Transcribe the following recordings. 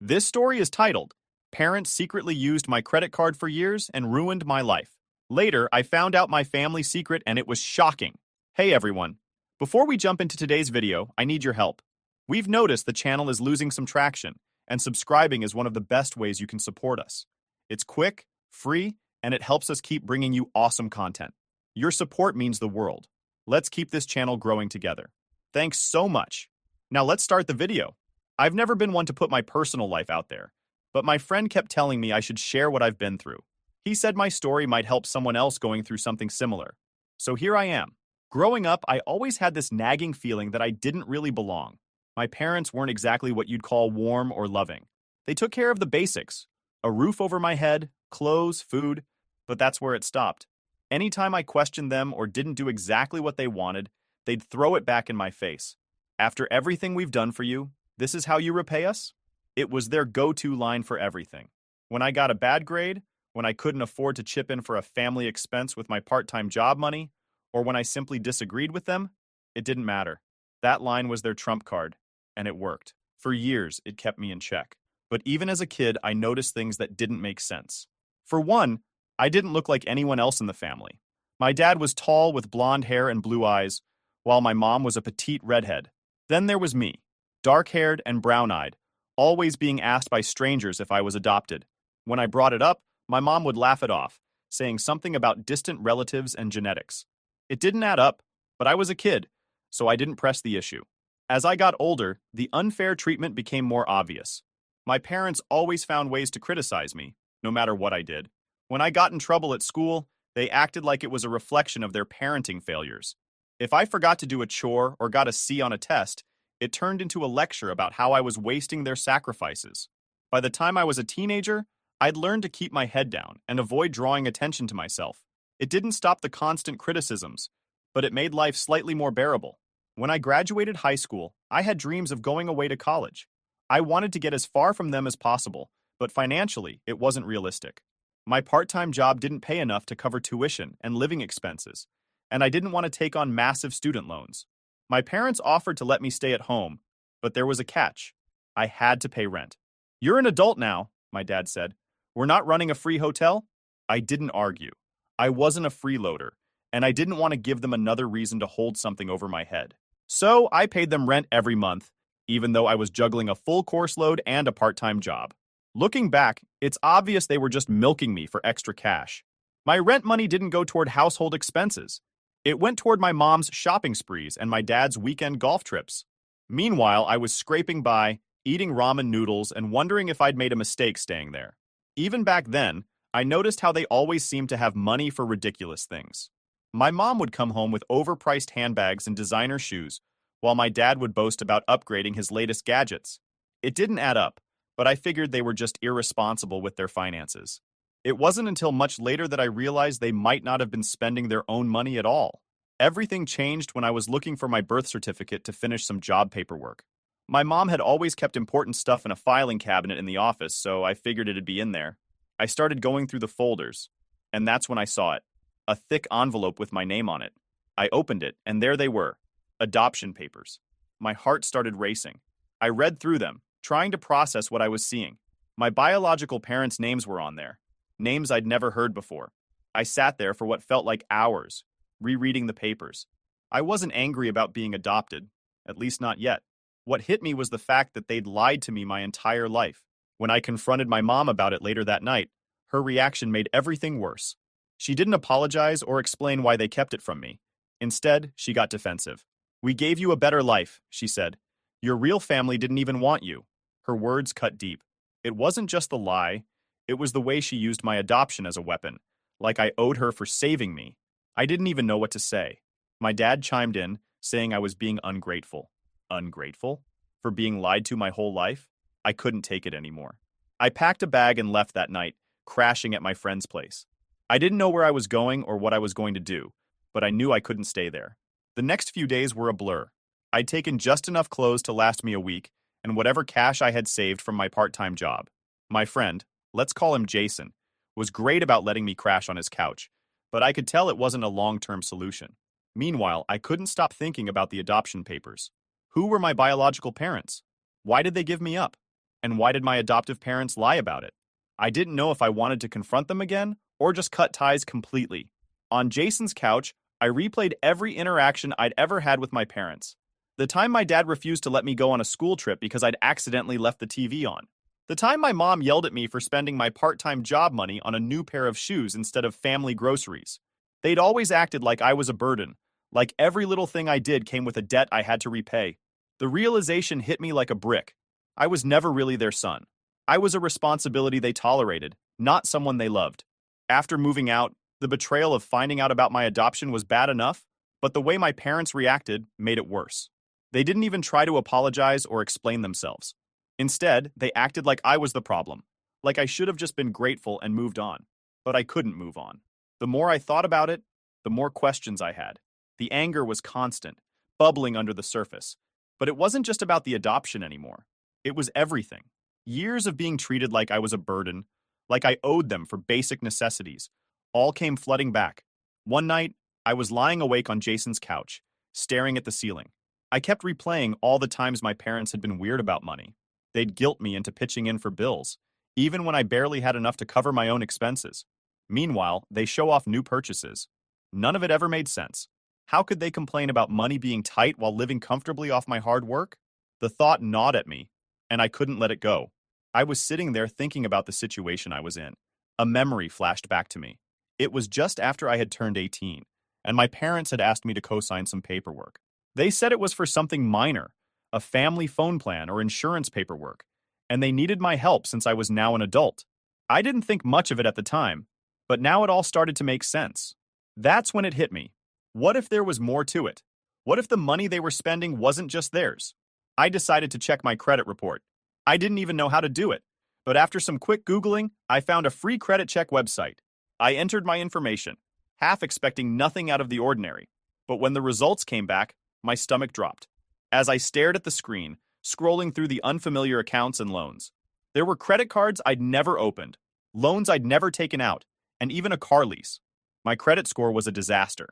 This story is titled, Parents Secretly Used My Credit Card for Years and Ruined My Life. Later, I found out my family secret and it was shocking. Hey everyone. Before we jump into today's video, I need your help. We've noticed the channel is losing some traction, and subscribing is one of the best ways you can support us. It's quick, free, and it helps us keep bringing you awesome content. Your support means the world. Let's keep this channel growing together. Thanks so much. Now let's start the video. I've never been one to put my personal life out there, but my friend kept telling me I should share what I've been through. He said my story might help someone else going through something similar. So here I am. Growing up, I always had this nagging feeling that I didn't really belong. My parents weren't exactly what you'd call warm or loving. They took care of the basics, a roof over my head, clothes, food, but that's where it stopped. Anytime I questioned them or didn't do exactly what they wanted, they'd throw it back in my face. After everything we've done for you, this is how you repay us? It was their go-to line for everything. When I got a bad grade, when I couldn't afford to chip in for a family expense with my part-time job money, or when I simply disagreed with them, it didn't matter. That line was their trump card, and it worked. For years, it kept me in check. But even as a kid, I noticed things that didn't make sense. For one, I didn't look like anyone else in the family. My dad was tall with blonde hair and blue eyes, while my mom was a petite redhead. Then there was me, dark-haired and brown-eyed, always being asked by strangers if I was adopted. When I brought it up, my mom would laugh it off, saying something about distant relatives and genetics. It didn't add up, but I was a kid, so I didn't press the issue. As I got older, the unfair treatment became more obvious. My parents always found ways to criticize me, no matter what I did. When I got in trouble at school, they acted like it was a reflection of their parenting failures. If I forgot to do a chore or got a C on a test, it turned into a lecture about how I was wasting their sacrifices. By the time I was a teenager, I'd learned to keep my head down and avoid drawing attention to myself. It didn't stop the constant criticisms, but it made life slightly more bearable. When I graduated high school, I had dreams of going away to college. I wanted to get as far from them as possible, but financially, it wasn't realistic. My part-time job didn't pay enough to cover tuition and living expenses, and I didn't want to take on massive student loans. My parents offered to let me stay at home, but there was a catch. I had to pay rent. "You're an adult now," my dad said. "We're not running a free hotel." I didn't argue. I wasn't a freeloader, and I didn't want to give them another reason to hold something over my head. So I paid them rent every month, even though I was juggling a full course load and a part-time job. Looking back, it's obvious they were just milking me for extra cash. My rent money didn't go toward household expenses. It went toward my mom's shopping sprees and my dad's weekend golf trips. Meanwhile, I was scraping by, eating ramen noodles, and wondering if I'd made a mistake staying there. Even back then, I noticed how they always seemed to have money for ridiculous things. My mom would come home with overpriced handbags and designer shoes, while my dad would boast about upgrading his latest gadgets. It didn't add up, but I figured they were just irresponsible with their finances. It wasn't until much later that I realized they might not have been spending their own money at all. Everything changed when I was looking for my birth certificate to finish some job paperwork. My mom had always kept important stuff in a filing cabinet in the office, so I figured it'd be in there. I started going through the folders, and that's when I saw it. A thick envelope with my name on it. I opened it, and there they were. Adoption papers. My heart started racing. I read through them, trying to process what I was seeing. My biological parents' names were on there. Names I'd never heard before. I sat there for what felt like hours, rereading the papers. I wasn't angry about being adopted, at least not yet. What hit me was the fact that they'd lied to me my entire life. When I confronted my mom about it later that night, her reaction made everything worse. She didn't apologize or explain why they kept it from me. Instead, she got defensive. "We gave you a better life," she said. "Your real family didn't even want you." Her words cut deep. It wasn't just the lie. It was the way she used my adoption as a weapon, like I owed her for saving me. I didn't even know what to say. My dad chimed in, saying I was being ungrateful. Ungrateful? For being lied to my whole life? I couldn't take it anymore. I packed a bag and left that night, crashing at my friend's place. I didn't know where I was going or what I was going to do, but I knew I couldn't stay there. The next few days were a blur. I'd taken just enough clothes to last me a week, and whatever cash I had saved from my part-time job. My friend, let's call him Jason, was great about letting me crash on his couch, but I could tell it wasn't a long-term solution. Meanwhile, I couldn't stop thinking about the adoption papers. Who were my biological parents? Why did they give me up? And why did my adoptive parents lie about it? I didn't know if I wanted to confront them again or just cut ties completely. On Jason's couch, I replayed every interaction I'd ever had with my parents. The time my dad refused to let me go on a school trip because I'd accidentally left the TV on. The time my mom yelled at me for spending my part-time job money on a new pair of shoes instead of family groceries. They'd always acted like I was a burden, like every little thing I did came with a debt I had to repay. The realization hit me like a brick. I was never really their son. I was a responsibility they tolerated, not someone they loved. After moving out, the betrayal of finding out about my adoption was bad enough, but the way my parents reacted made it worse. They didn't even try to apologize or explain themselves. Instead, they acted like I was the problem, like I should have just been grateful and moved on. But I couldn't move on. The more I thought about it, the more questions I had. The anger was constant, bubbling under the surface. But it wasn't just about the adoption anymore. It was everything. Years of being treated like I was a burden, like I owed them for basic necessities, all came flooding back. One night, I was lying awake on Jason's couch, staring at the ceiling. I kept replaying all the times my parents had been weird about money. They'd guilt me into pitching in for bills, even when I barely had enough to cover my own expenses. Meanwhile, they show off new purchases. None of it ever made sense. How could they complain about money being tight while living comfortably off my hard work? The thought gnawed at me, and I couldn't let it go. I was sitting there thinking about the situation I was in. A memory flashed back to me. It was just after I had turned 18, and my parents had asked me to co-sign some paperwork. They said it was for something minor, a family phone plan or insurance paperwork, and they needed my help since I was now an adult. I didn't think much of it at the time, but now it all started to make sense. That's when it hit me. What if there was more to it? What if the money they were spending wasn't just theirs? I decided to check my credit report. I didn't even know how to do it, but after some quick Googling, I found a free credit check website. I entered my information, half expecting nothing out of the ordinary, but when the results came back, my stomach dropped. As I stared at the screen, scrolling through the unfamiliar accounts and loans, there were credit cards I'd never opened, loans I'd never taken out, and even a car lease. My credit score was a disaster.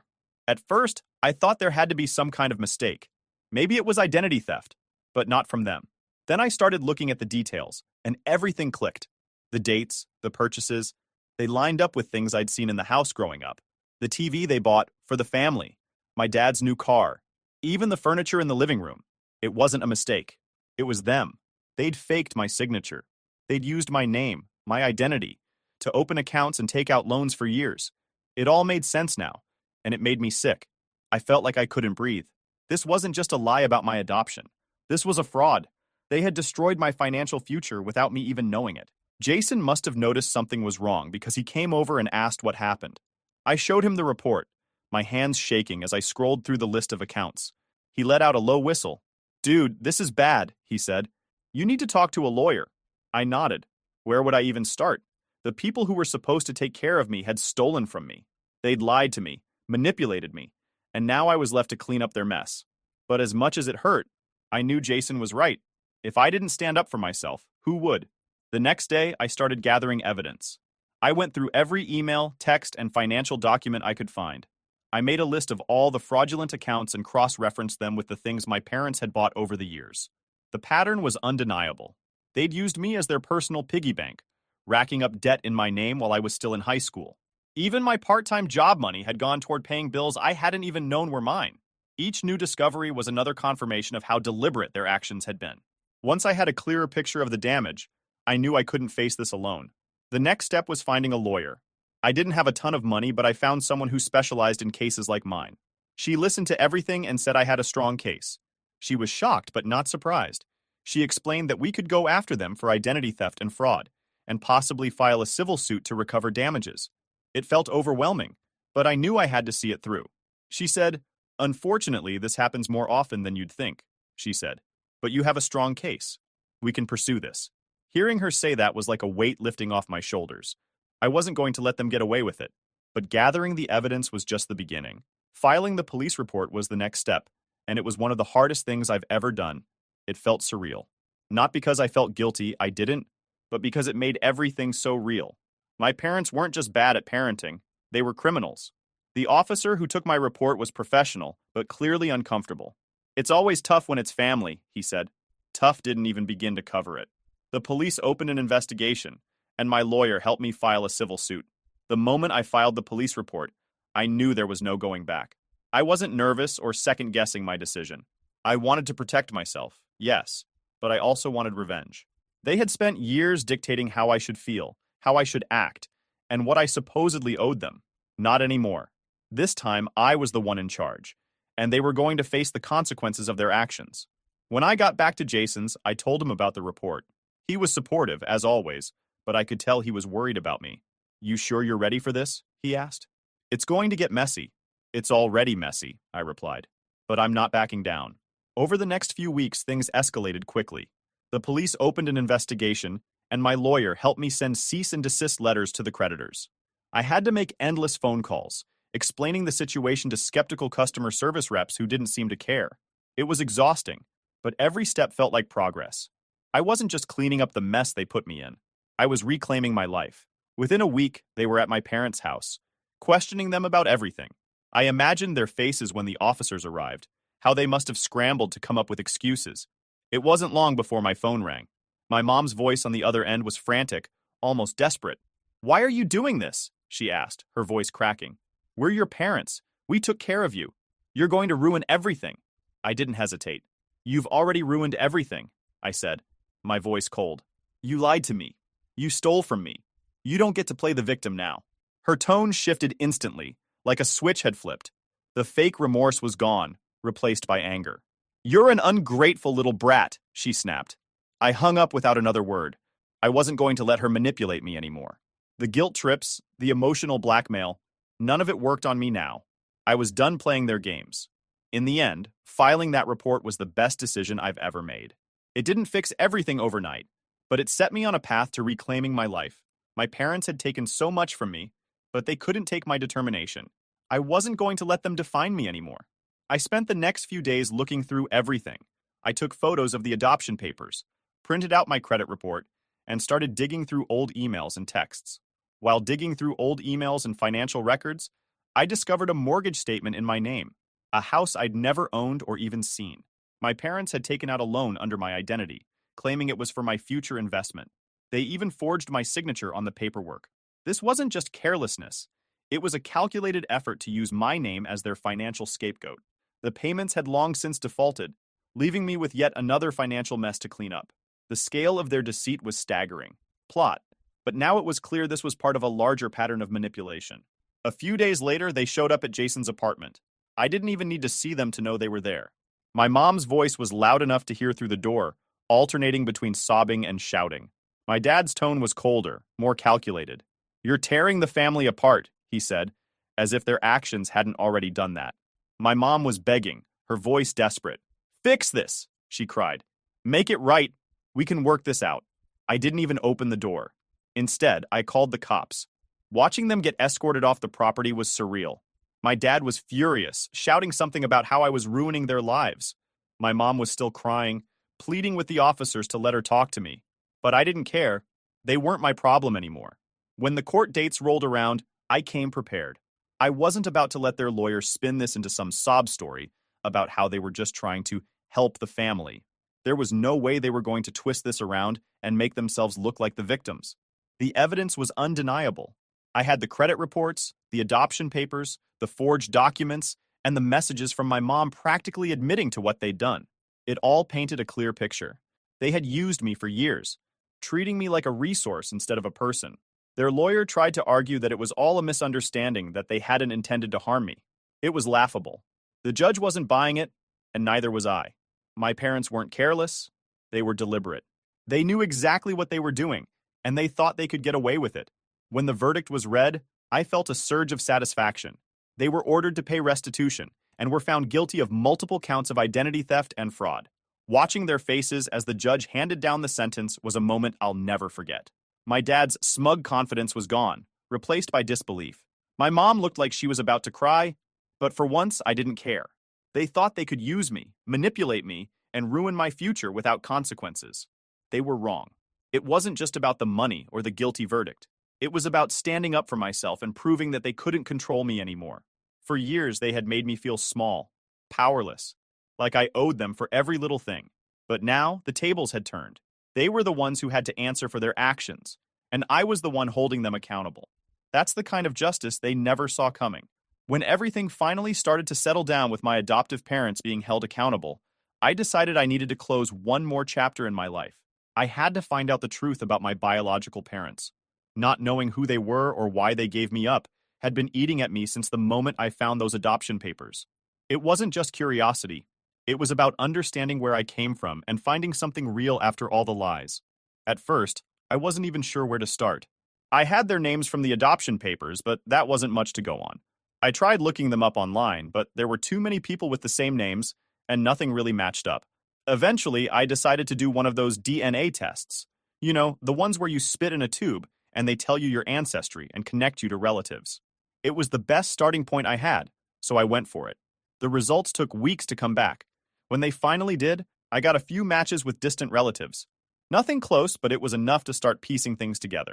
At first, I thought there had to be some kind of mistake. Maybe it was identity theft, but not from them. Then I started looking at the details, and everything clicked. The dates, the purchases, they lined up with things I'd seen in the house growing up. The TV they bought for the family, my dad's new car, even the furniture in the living room. It wasn't a mistake. It was them. They'd faked my signature. They'd used my name, my identity, to open accounts and take out loans for years. It all made sense now, and it made me sick. I felt like I couldn't breathe. This wasn't just a lie about my adoption. This was a fraud. They had destroyed my financial future without me even knowing it. Jason must have noticed something was wrong because he came over and asked what happened. I showed him the report, my hands shaking as I scrolled through the list of accounts. He let out a low whistle. "Dude, this is bad," he said. "You need to talk to a lawyer." I nodded. Where would I even start? The people who were supposed to take care of me had stolen from me. They'd lied to me, manipulated me, and now I was left to clean up their mess. But as much as it hurt, I knew Jason was right. If I didn't stand up for myself, who would? The next day, I started gathering evidence. I went through every email, text, and financial document I could find. I made a list of all the fraudulent accounts and cross-referenced them with the things my parents had bought over the years. The pattern was undeniable. They'd used me as their personal piggy bank, racking up debt in my name while I was still in high school. Even my part-time job money had gone toward paying bills I hadn't even known were mine. Each new discovery was another confirmation of how deliberate their actions had been. Once I had a clearer picture of the damage, I knew I couldn't face this alone. The next step was finding a lawyer. I didn't have a ton of money, but I found someone who specialized in cases like mine. She listened to everything and said I had a strong case. She was shocked but not surprised. She explained that we could go after them for identity theft and fraud, and possibly file a civil suit to recover damages. It felt overwhelming, but I knew I had to see it through. She said, "Unfortunately, this happens more often than you'd think," she said. "But you have a strong case. We can pursue this." Hearing her say that was like a weight lifting off my shoulders. I wasn't going to let them get away with it. But gathering the evidence was just the beginning. Filing the police report was the next step, and it was one of the hardest things I've ever done. It felt surreal. Not because I felt guilty, I didn't, but because it made everything so real. My parents weren't just bad at parenting, they were criminals. The officer who took my report was professional, but clearly uncomfortable. "It's always tough when it's family," he said. Tough didn't even begin to cover it. The police opened an investigation, and my lawyer helped me file a civil suit. The moment I filed the police report, I knew there was no going back. I wasn't nervous or second-guessing my decision. I wanted to protect myself, yes, but I also wanted revenge. They had spent years dictating how I should feel, how I should act, and what I supposedly owed them. Not anymore. This time, I was the one in charge, and they were going to face the consequences of their actions. When I got back to Jason's, I told him about the report. He was supportive, as always, but I could tell he was worried about me. "You sure you're ready for this?" he asked. "It's going to get messy." "It's already messy," I replied. "But I'm not backing down." Over the next few weeks, things escalated quickly. The police opened an investigation, and my lawyer helped me send cease and desist letters to the creditors. I had to make endless phone calls, explaining the situation to skeptical customer service reps who didn't seem to care. It was exhausting, but every step felt like progress. I wasn't just cleaning up the mess they put me in. I was reclaiming my life. Within a week, they were at my parents' house, questioning them about everything. I imagined their faces when the officers arrived, how they must have scrambled to come up with excuses. It wasn't long before my phone rang. My mom's voice on the other end was frantic, almost desperate. "Why are you doing this?" she asked, her voice cracking. "We're your parents. We took care of you. You're going to ruin everything." I didn't hesitate. "You've already ruined everything," I said, my voice cold. "You lied to me. You stole from me. You don't get to play the victim now." Her tone shifted instantly, like a switch had flipped. The fake remorse was gone, replaced by anger. "You're an ungrateful little brat," she snapped. I hung up without another word. I wasn't going to let her manipulate me anymore. The guilt trips, the emotional blackmail, none of it worked on me now. I was done playing their games. In the end, filing that report was the best decision I've ever made. It didn't fix everything overnight, but it set me on a path to reclaiming my life. My parents had taken so much from me, but they couldn't take my determination. I wasn't going to let them define me anymore. I spent the next few days looking through everything. I took photos of the adoption papers, printed out my credit report, and started digging through old emails and texts. While digging through old emails and financial records, I discovered a mortgage statement in my name, a house I'd never owned or even seen. My parents had taken out a loan under my identity, claiming it was for my future investment. They even forged my signature on the paperwork. This wasn't just carelessness. It was a calculated effort to use my name as their financial scapegoat. The payments had long since defaulted, leaving me with yet another financial mess to clean up. The scale of their deceit was staggering. Plot. But now it was clear this was part of a larger pattern of manipulation. A few days later, they showed up at Jason's apartment. I didn't even need to see them to know they were there. My mom's voice was loud enough to hear through the door, alternating between sobbing and shouting. My dad's tone was colder, more calculated. "You're tearing the family apart," he said, as if their actions hadn't already done that. My mom was begging, her voice desperate. "Fix this," she cried. "Make it right. We can work this out." I didn't even open the door. Instead, I called the cops. Watching them get escorted off the property was surreal. My dad was furious, shouting something about how I was ruining their lives. My mom was still crying, pleading with the officers to let her talk to me. But I didn't care. They weren't my problem anymore. When the court dates rolled around, I came prepared. I wasn't about to let their lawyers spin this into some sob story about how they were just trying to help the family. There was no way they were going to twist this around and make themselves look like the victims. The evidence was undeniable. I had the credit reports, the adoption papers, the forged documents, and the messages from my mom practically admitting to what they'd done. It all painted a clear picture. They had used me for years, treating me like a resource instead of a person. Their lawyer tried to argue that it was all a misunderstanding, that they hadn't intended to harm me. It was laughable. The judge wasn't buying it, and neither was I. My parents weren't careless, they were deliberate. They knew exactly what they were doing, and they thought they could get away with it. When the verdict was read, I felt a surge of satisfaction. They were ordered to pay restitution and were found guilty of multiple counts of identity theft and fraud. Watching their faces as the judge handed down the sentence was a moment I'll never forget. My dad's smug confidence was gone, replaced by disbelief. My mom looked like she was about to cry, but for once I didn't care. They thought they could use me, manipulate me, and ruin my future without consequences. They were wrong. It wasn't just about the money or the guilty verdict. It was about standing up for myself and proving that they couldn't control me anymore. For years, they had made me feel small, powerless, like I owed them for every little thing. But now, the tables had turned. They were the ones who had to answer for their actions, and I was the one holding them accountable. That's the kind of justice they never saw coming. When everything finally started to settle down with my adoptive parents being held accountable, I decided I needed to close one more chapter in my life. I had to find out the truth about my biological parents. Not knowing who they were or why they gave me up had been eating at me since the moment I found those adoption papers. It wasn't just curiosity. It was about understanding where I came from and finding something real after all the lies. At first, I wasn't even sure where to start. I had their names from the adoption papers, but that wasn't much to go on. I tried looking them up online, but there were too many people with the same names, and nothing really matched up. Eventually, I decided to do one of those DNA tests. You know, the ones where you spit in a tube, and they tell you your ancestry and connect you to relatives. It was the best starting point I had, so I went for it. The results took weeks to come back. When they finally did, I got a few matches with distant relatives. Nothing close, but it was enough to start piecing things together.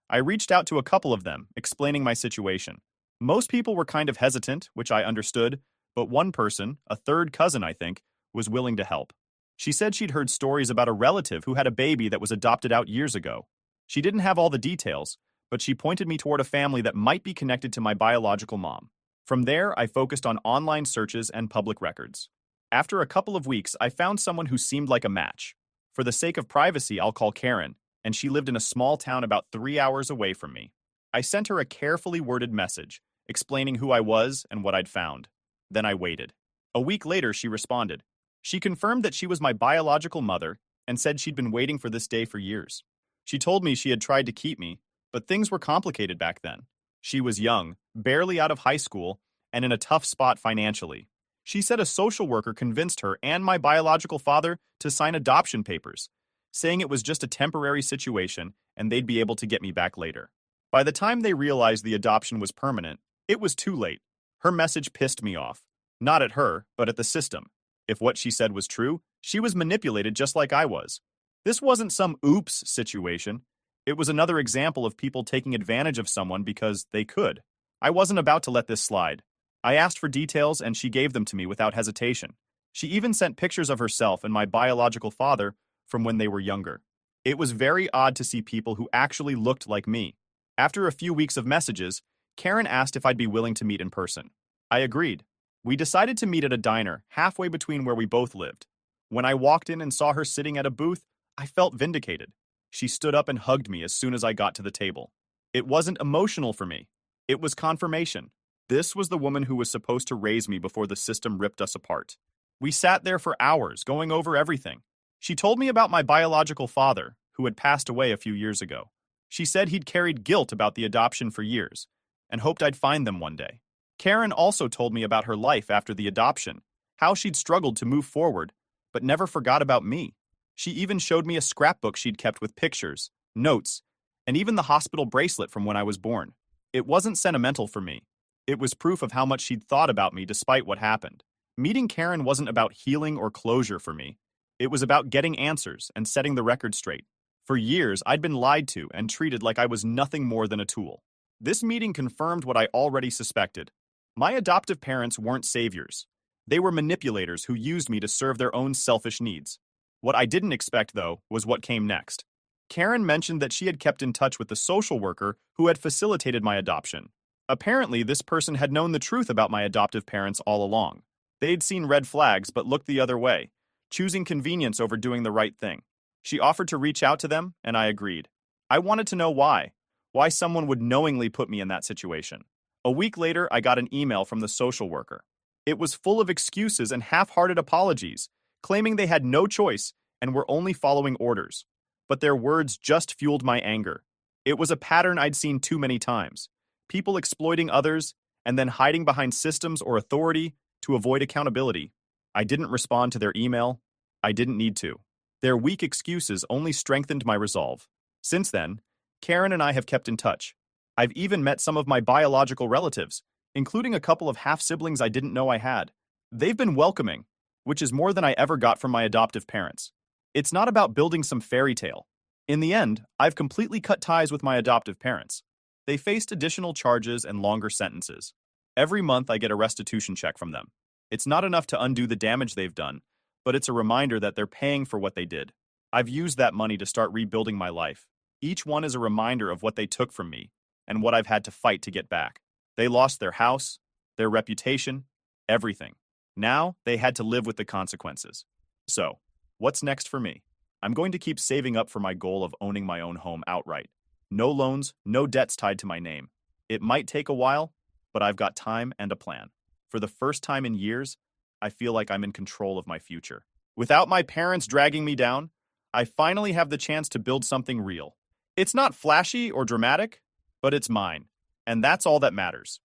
I reached out to a couple of them, explaining my situation. Most people were kind of hesitant, which I understood, but one person, a third cousin I think, was willing to help. She said she'd heard stories about a relative who had a baby that was adopted out years ago. She didn't have all the details, but she pointed me toward a family that might be connected to my biological mom. From there, I focused on online searches and public records. After a couple of weeks, I found someone who seemed like a match. For the sake of privacy, I'll call Karen, and she lived in a small town about 3 hours away from me. I sent her a carefully worded message, explaining who I was and what I'd found. Then I waited. A week later, she responded. She confirmed that she was my biological mother and said she'd been waiting for this day for years. She told me she had tried to keep me, but things were complicated back then. She was young, barely out of high school, and in a tough spot financially. She said a social worker convinced her and my biological father to sign adoption papers, saying it was just a temporary situation and they'd be able to get me back later. By the time they realized the adoption was permanent, it was too late. Her message pissed me off. Not at her, but at the system. If what she said was true, she was manipulated just like I was. This wasn't some oops situation. It was another example of people taking advantage of someone because they could. I wasn't about to let this slide. I asked for details and she gave them to me without hesitation. She even sent pictures of herself and my biological father from when they were younger. It was very odd to see people who actually looked like me. After a few weeks of messages, Karen asked if I'd be willing to meet in person. I agreed. We decided to meet at a diner halfway between where we both lived. When I walked in and saw her sitting at a booth, I felt vindicated. She stood up and hugged me as soon as I got to the table. It wasn't emotional for me. It was confirmation. This was the woman who was supposed to raise me before the system ripped us apart. We sat there for hours, going over everything. She told me about my biological father, who had passed away a few years ago. She said he'd carried guilt about the adoption for years, and hoped I'd find them one day. Karen also told me about her life after the adoption, how she'd struggled to move forward, but never forgot about me. She even showed me a scrapbook she'd kept with pictures, notes, and even the hospital bracelet from when I was born. It wasn't sentimental for me. It was proof of how much she'd thought about me despite what happened. Meeting Karen wasn't about healing or closure for me. It was about getting answers and setting the record straight. For years, I'd been lied to and treated like I was nothing more than a tool. This meeting confirmed what I already suspected. My adoptive parents weren't saviors. They were manipulators who used me to serve their own selfish needs. What I didn't expect, though, was what came next. Karen mentioned that she had kept in touch with the social worker who had facilitated my adoption. Apparently, this person had known the truth about my adoptive parents all along. They'd seen red flags but looked the other way, choosing convenience over doing the right thing. She offered to reach out to them, and I agreed. I wanted to know why someone would knowingly put me in that situation. A week later, I got an email from the social worker. It was full of excuses and half-hearted apologies, claiming they had no choice and were only following orders. But their words just fueled my anger. It was a pattern I'd seen too many times. People exploiting others and then hiding behind systems or authority to avoid accountability. I didn't respond to their email. I didn't need to. Their weak excuses only strengthened my resolve. Since then, Karen and I have kept in touch. I've even met some of my biological relatives, including a couple of half-siblings I didn't know I had. They've been welcoming, which is more than I ever got from my adoptive parents. It's not about building some fairy tale. In the end, I've completely cut ties with my adoptive parents. They faced additional charges and longer sentences. Every month I get a restitution check from them. It's not enough to undo the damage they've done, but it's a reminder that they're paying for what they did. I've used that money to start rebuilding my life. Each one is a reminder of what they took from me and what I've had to fight to get back. They lost their house, their reputation, everything. Now they had to live with the consequences. So, what's next for me? I'm going to keep saving up for my goal of owning my own home outright. No loans, no debts tied to my name. It might take a while, but I've got time and a plan. For the first time in years, I feel like I'm in control of my future. Without my parents dragging me down, I finally have the chance to build something real. It's not flashy or dramatic, but it's mine. And that's all that matters.